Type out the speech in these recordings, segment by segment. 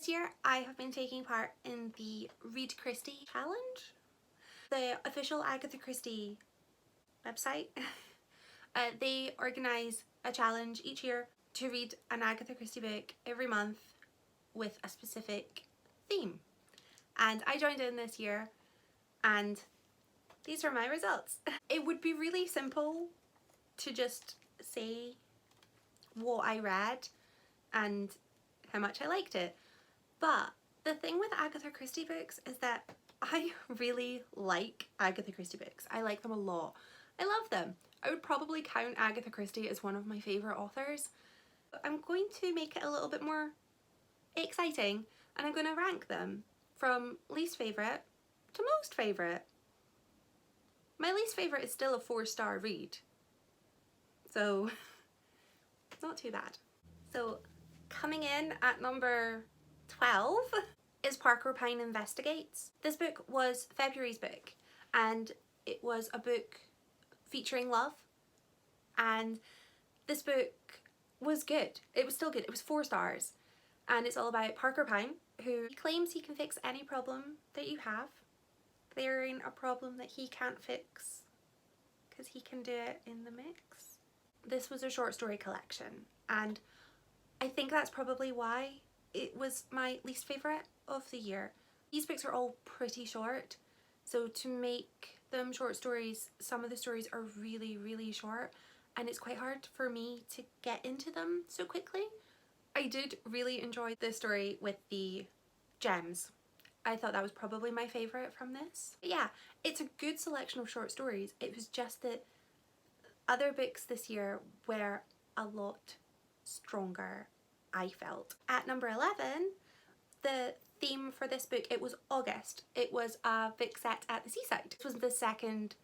This year I have been taking part in the Read Christie challenge, the official Agatha Christie website. They organise a challenge each year to read an Agatha Christie book every month with a specific theme. And I joined in this year and these are my results. It would be really simple to just say what I read and how much I liked it. But the thing with Agatha Christie books is that I really like Agatha Christie books. I like them a lot. I love them. I would probably count Agatha Christie as one of my favourite authors. I'm going to make it a little bit more exciting and I'm going to rank them from least favourite to most favourite. My least favourite is still a 4-star read, so not too bad. So coming in at number 12 is Parker Pyne Investigates. This book was February's book and it was a book featuring love, and this book was good. It was still good. It was 4 stars and it's all about Parker Pyne, who claims he can fix any problem that you have, clearing a problem that he can't fix because he can do it in the mix. This was a short story collection and I think that's probably why it was my least favourite of the year. These books are all pretty short, so to make them short stories, some of the stories are really short and it's quite hard for me to get into them so quickly. I did really enjoy the story with the gems. I thought that was probably my favourite from this. But yeah, it's a good selection of short stories. It was just that other books this year were a lot stronger, I felt. At number 11, the theme for this book, it was August. It was a book set at the seaside. This was the second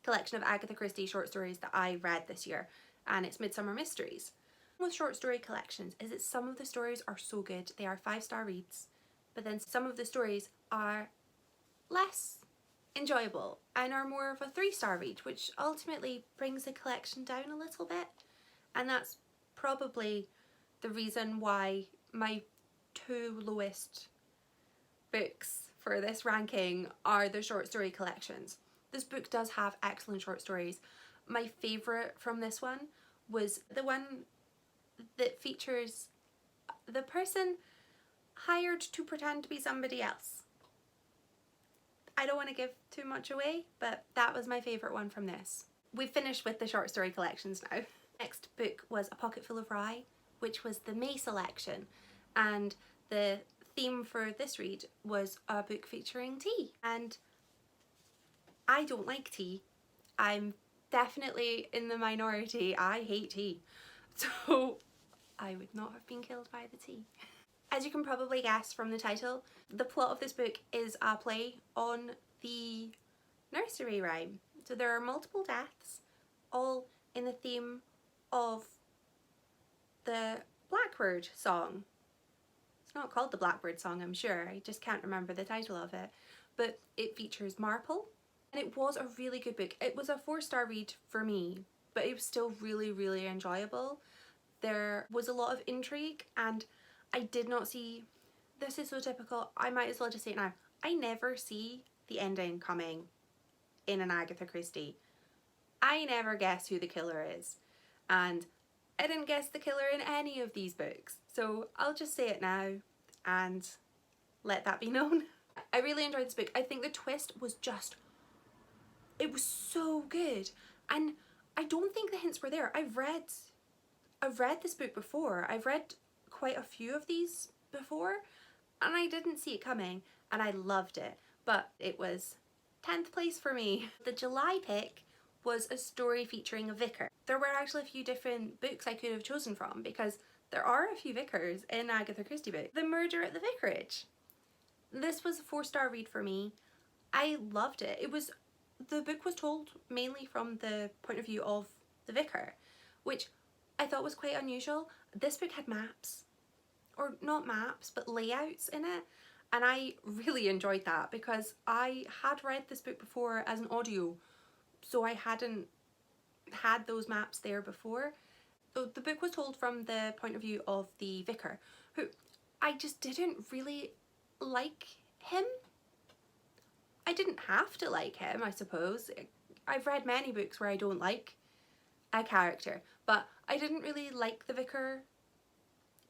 collection of Agatha Christie short stories that I read this year, and it's Midsummer Mysteries. With short story collections is that some of the stories are so good, they are 5-star reads, but then some of the stories are less enjoyable and are more of a 3-star read, which ultimately brings the collection down a little bit. And that's probably the reason why my 2 lowest books for this ranking are the short story collections. This book does have excellent short stories. My favourite from this one was the one that features the person hired to pretend to be somebody else. I don't want to give too much away, but that was my favourite one from this. We've finished with the short story collections now. Next book was A Pocket Full of Rye, which was the May selection, and the theme for this read was a book featuring tea. And I don't like tea. I'm definitely in the minority. I hate tea. So I would not have been killed by the tea. As you can probably guess from the title, the plot of this book is a play on the nursery rhyme. So there are multiple deaths, all in the theme of the Blackbird song. It's not called the Blackbird song, I'm sure, I just can't remember the title of it. But it features Marple, and it was a really good book. It was a 4-star read for me, but it was still really enjoyable. There was a lot of intrigue and I did not see, this is so typical, I might as well just say it now, I never see the ending coming in an Agatha Christie. I never guess who the killer is, and I didn't guess the killer in any of these books, so I'll just say it now and let that be known. I really enjoyed this book. I think the twist was just, it was so good, and I don't think the hints were there. I've read this book before. I've read quite a few of these before and I didn't see it coming and I loved it, but it was 10th place for me. The July pick was a story featuring a vicar. There were actually a few different books I could have chosen from because there are a few vicars in Agatha Christie books. The Murder at the Vicarage. This was a 4-star read for me. I loved it. The book was told mainly from the point of view of the vicar, which I thought was quite unusual. This book had maps, or not maps, but layouts in it, and I really enjoyed that because I had read this book before as an audio, so I hadn't had those maps there before. So the book was told from the point of view of the vicar, who I just didn't really like him. I didn't have to like him, I suppose. I've read many books where I don't like a character, but I didn't really like the vicar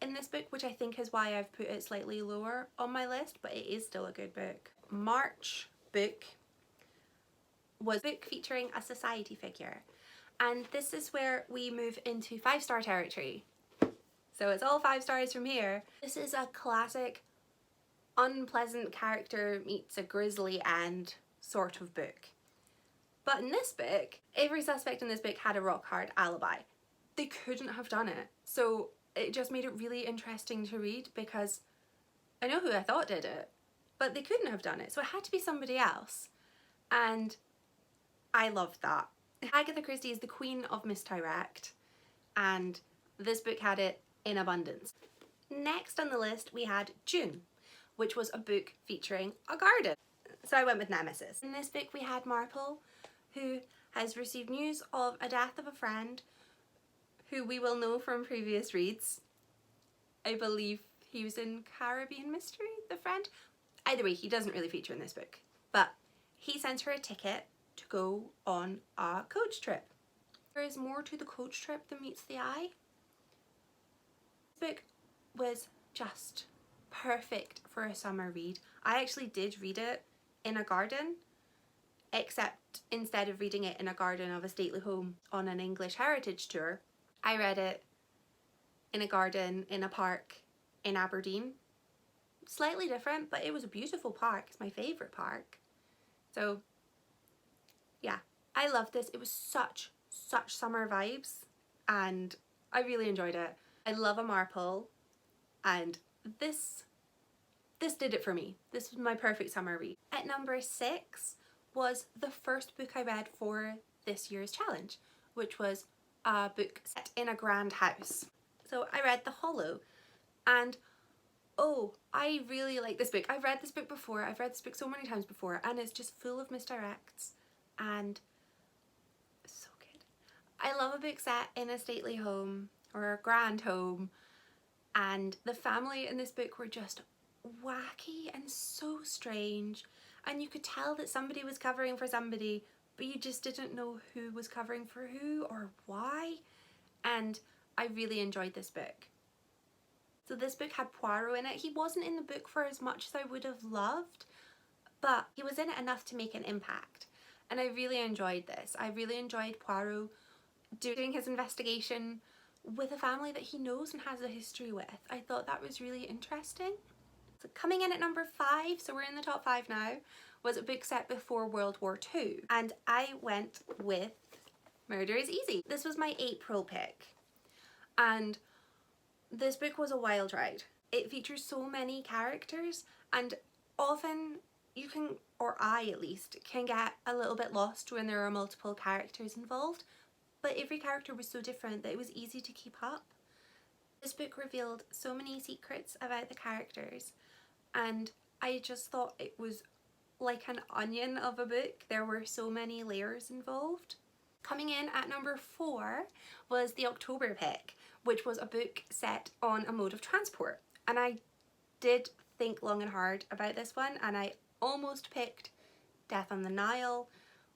in this book, which I think is why I've put it slightly lower on my list, but it is still a good book. March book was a book featuring a society figure, and this is where we move into 5-star territory. So it's all 5 stars from here. This is a classic unpleasant character meets a grisly end sort of book. But in this book, every suspect in this book had a rock hard alibi. They couldn't have done it. So it just made it really interesting to read, because I know who I thought did it, but they couldn't have done it. So it had to be somebody else. And I loved that. Agatha Christie is the queen of misdirect, and this book had it in abundance. Next on the list we had June, which was a book featuring a garden. So I went with Nemesis. In this book we had Marple, who has received news of a death of a friend who we will know from previous reads. I believe he was in Caribbean Mystery, the friend. Either way, he doesn't really feature in this book, but he sends her a ticket to go on a coach trip. There is more to the coach trip than meets the eye. This book was just perfect for a summer read. I actually did read it in a garden, except instead of reading it in a garden of a stately home on an English heritage tour, I read it in a garden in a park in Aberdeen. Slightly different, but it was a beautiful park. It's my favourite park. So yeah, I loved this. It was such summer vibes, and I really enjoyed it. I love a Marple, and this did it for me. This was my perfect summer read. At number 6 was the first book I read for this year's challenge, which was a book set in a grand house. So I read The Hollow, and oh, I really like this book. I've read this book before. I've read this book so many times before, and it's just full of misdirects and so good. I love a book set in a stately home or a grand home, and the family in this book were just wacky and so strange, and you could tell that somebody was covering for somebody, but you just didn't know who was covering for who or why, and I really enjoyed this book. So this book had Poirot in it. He wasn't in the book for as much as I would have loved, but he was in it enough to make an impact, and I really enjoyed this. I really enjoyed Poirot doing his investigation with a family that he knows and has a history with. I thought that was really interesting. So coming in at number 5, so we're in the top 5 now, was a book set before World War II, and I went with Murder is Easy. This was my April pick, and this book was a wild ride. It features so many characters, and often you can, or I at least, can get a little bit lost when there are multiple characters involved, but every character was so different that it was easy to keep up. This book revealed so many secrets about the characters, and I just thought it was like an onion of a book. There were so many layers involved. Coming in at number 4 was the October pick, which was a book set on a mode of transport. And I did think long and hard about this one, and I almost picked Death on the Nile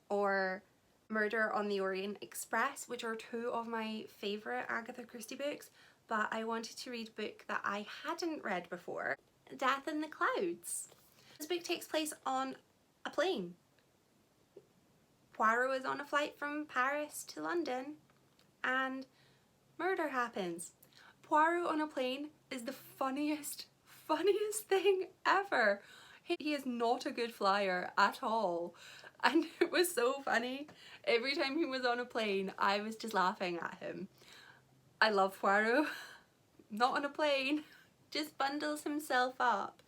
or Murder on the Orient Express, which are 2 of my favourite Agatha Christie books, but I wanted to read a book that I hadn't read before, Death in the Clouds. This book takes place on a plane. Poirot is on a flight from Paris to London, and murder happens. Poirot on a plane is the funniest thing ever. He is not a good flyer at all, and it was so funny. Every time he was on a plane, I was just laughing at him. I love Poirot. Not on a plane, just bundles himself up,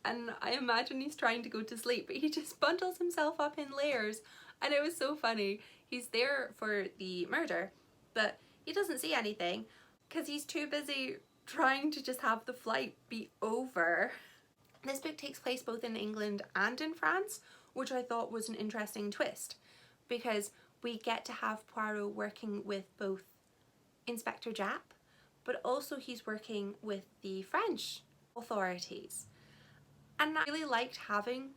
and I imagine he's trying to go to sleep, but he just bundles himself up in layers, and it was so funny. He's there for the murder, but he doesn't see anything because he's too busy trying to just have the flight be over. This book takes place both in England and in France, which I thought was an interesting twist, because we get to have Poirot working with both Inspector Japp, but also he's working with the French authorities. And I really liked having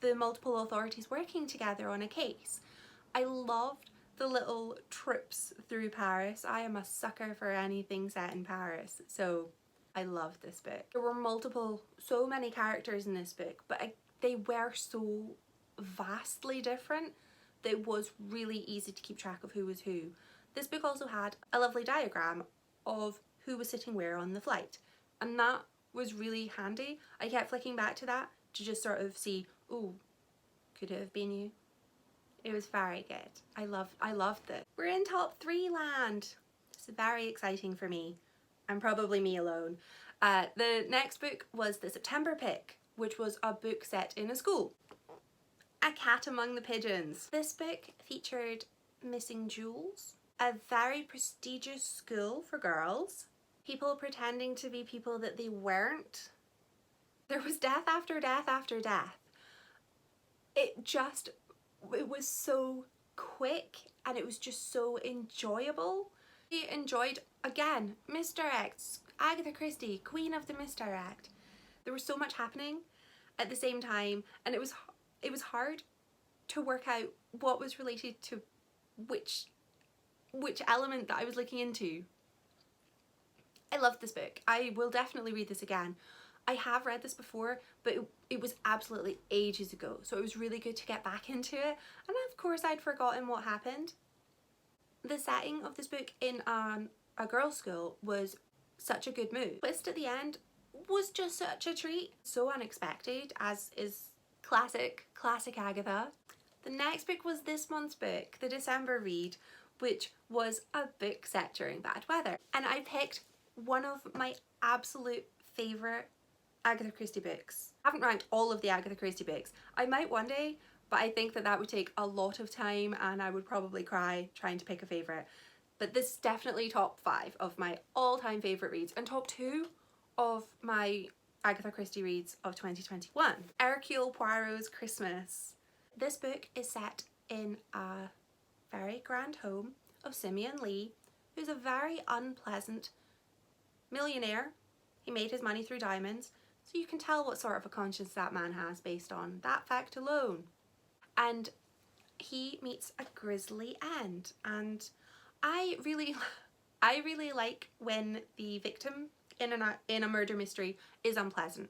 the multiple authorities working together on a case. I loved the little trips through Paris. I am a sucker for anything set in Paris, so I loved this book. There were so many characters in this book, but they were so vastly different that it was really easy to keep track of who was who. This book also had a lovely diagram of who was sitting where on the flight, and that was really handy. I kept flicking back to that to just sort of see, oh, could it have been you? It was very good. I loved it. We're in top 3 land. It's very exciting for me, and probably me alone. The next book was the September pick, which was a book set in a school. A Cat Among the Pigeons. This book featured missing jewels, a very prestigious school for girls, people pretending to be people that they weren't. There was death after death after death. It was so quick and it was just so enjoyable. I enjoyed, again, misdirects, Agatha Christie, Queen of the Misdirect. There was so much happening at the same time, and it was hard to work out what was related to which element that I was looking into. I loved this book. I will definitely read this again. I have read this before, but it was absolutely ages ago, so it was really good to get back into it. And of course I'd forgotten what happened. The setting of this book in a girls' school was such a good move. The twist at the end was just such a treat. So unexpected, as is classic Agatha. The next book was this month's book, the December read, which was a book set during bad weather. And I picked one of my absolute favourite Agatha Christie books. I haven't ranked all of the Agatha Christie books. I might one day, but I think that would take a lot of time and I would probably cry trying to pick a favourite. But this is definitely top 5 of my all-time favourite reads, and top 2 of my Agatha Christie reads of 2021. Hercule Poirot's Christmas. This book is set in a very grand home of Simeon Lee, who's a very unpleasant millionaire. He made his money through diamonds, so you can tell what sort of a conscience that man has based on that fact alone. And he meets a grisly end, and I really like when the victim in a murder mystery is unpleasant.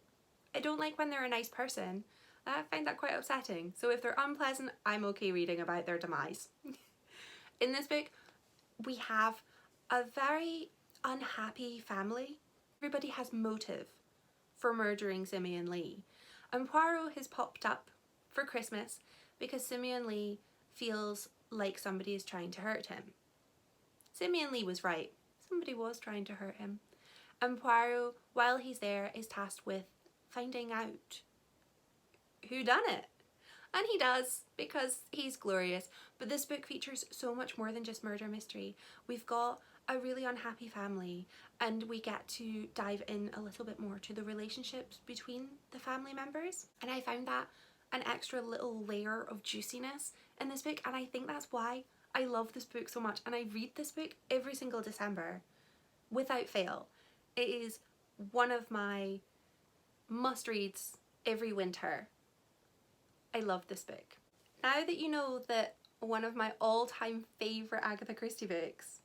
I don't like when they're a nice person. I find that quite upsetting. So if they're unpleasant, I'm okay reading about their demise. In this book, we have a very unhappy family. Everybody has motive for murdering Simeon Lee. And Poirot has popped up for Christmas because Simeon Lee feels like somebody is trying to hurt him. Simeon Lee was right. Somebody was trying to hurt him. And Poirot, while he's there, is tasked with finding out who done it. And he does, because he's glorious. But this book features so much more than just murder mystery. We've got a really unhappy family, and we get to dive in a little bit more to the relationships between the family members. And I found that an extra little layer of juiciness in this book, and I think that's why I love this book so much. And I read this book every single December without fail. It is one of my must-reads every winter. I love this book. Now that you know that one of my all-time favourite Agatha Christie books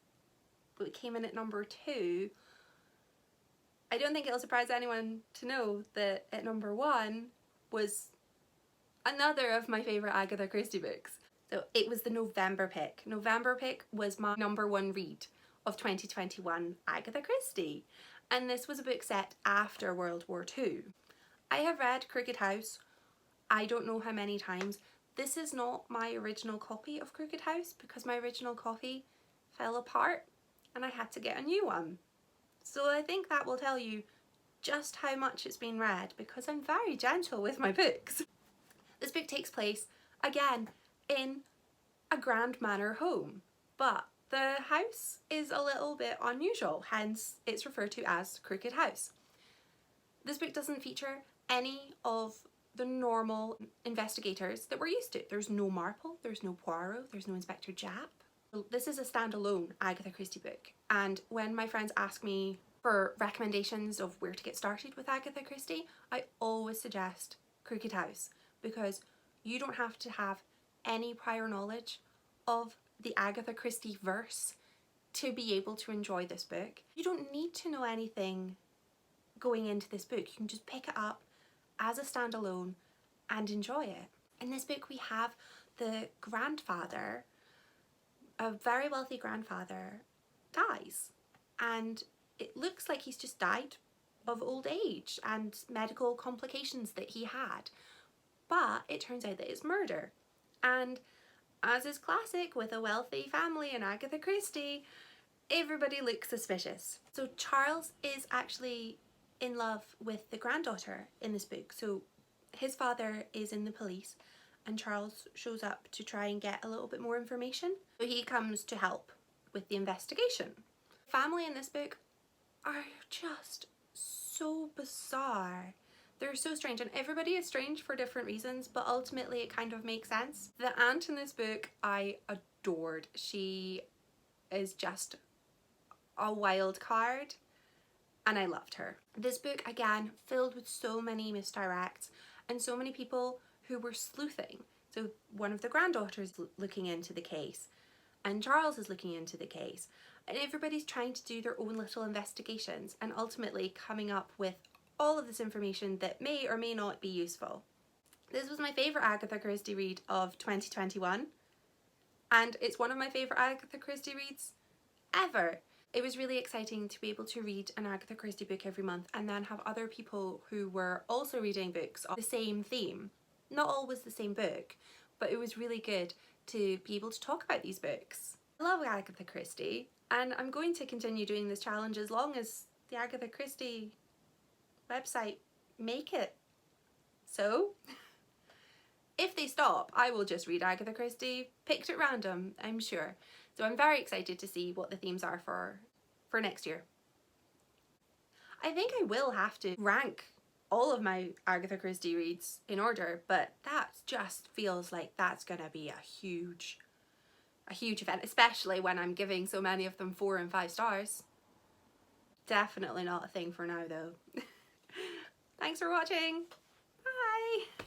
came in at number 2, I don't think it'll surprise anyone to know that at number 1 was another of my favourite Agatha Christie books. So it was the November pick. November pick was my number 1 read of 2021 Agatha Christie. And this was a book set after World War II. I have read Crooked House I don't know how many times. This is not my original copy of Crooked House because my original copy fell apart and I had to get a new one. So I think that will tell you just how much it's been read because I'm very gentle with my books. This book takes place, again, in a grand manor home, but the house is a little bit unusual, hence it's referred to as Crooked House. This book doesn't feature any of the normal investigators that we're used to. There's no Marple, there's no Poirot, there's no Inspector Japp. This is a standalone Agatha Christie book, and when my friends ask me For recommendations of where to get started with Agatha Christie, I always suggest Crooked House, because you don't have to have any prior knowledge of the Agatha Christie verse to be able to enjoy this book. You don't need to know anything going into this book. You can just pick it up as a standalone and enjoy it. In this book we have the grandfather, a very wealthy grandfather, dies, and it looks like he's just died of old age and medical complications that he had, but it turns out that it's murder. And as is classic with a wealthy family in Agatha Christie, everybody looks suspicious. So Charles is actually in love with the granddaughter in this book. So his father is in the police and Charles shows up to try and get a little bit more information. So he comes to help with the investigation. Family in this book are just so bizarre. They're so strange, and everybody is strange for different reasons, but ultimately it kind of makes sense. The aunt in this book I adored. She is just a wild card and I loved her. This book, again, filled with so many misdirects and so many people who were sleuthing. So one of the granddaughters looking into the case and Charles is looking into the case, and everybody's trying to do their own little investigations and ultimately coming up with all of this information that may or may not be useful. This was my favourite Agatha Christie read of 2021, and it's one of my favourite Agatha Christie reads ever. It was really exciting to be able to read an Agatha Christie book every month and then have other people who were also reading books of the same theme. Not always the same book, but it was really good to be able to talk about these books. I love Agatha Christie, and I'm going to continue doing this challenge as long as the Agatha Christie website make it so. If they stop, I will just read Agatha Christie, picked at random, I'm sure. So I'm very excited to see what the themes are for next year. I think I will have to rank all of my Agatha Christie reads in order, but that just feels like that's gonna be a huge event, especially when I'm giving so many of them 4 and 5 stars. Definitely not a thing for now though. Thanks for watching. Bye.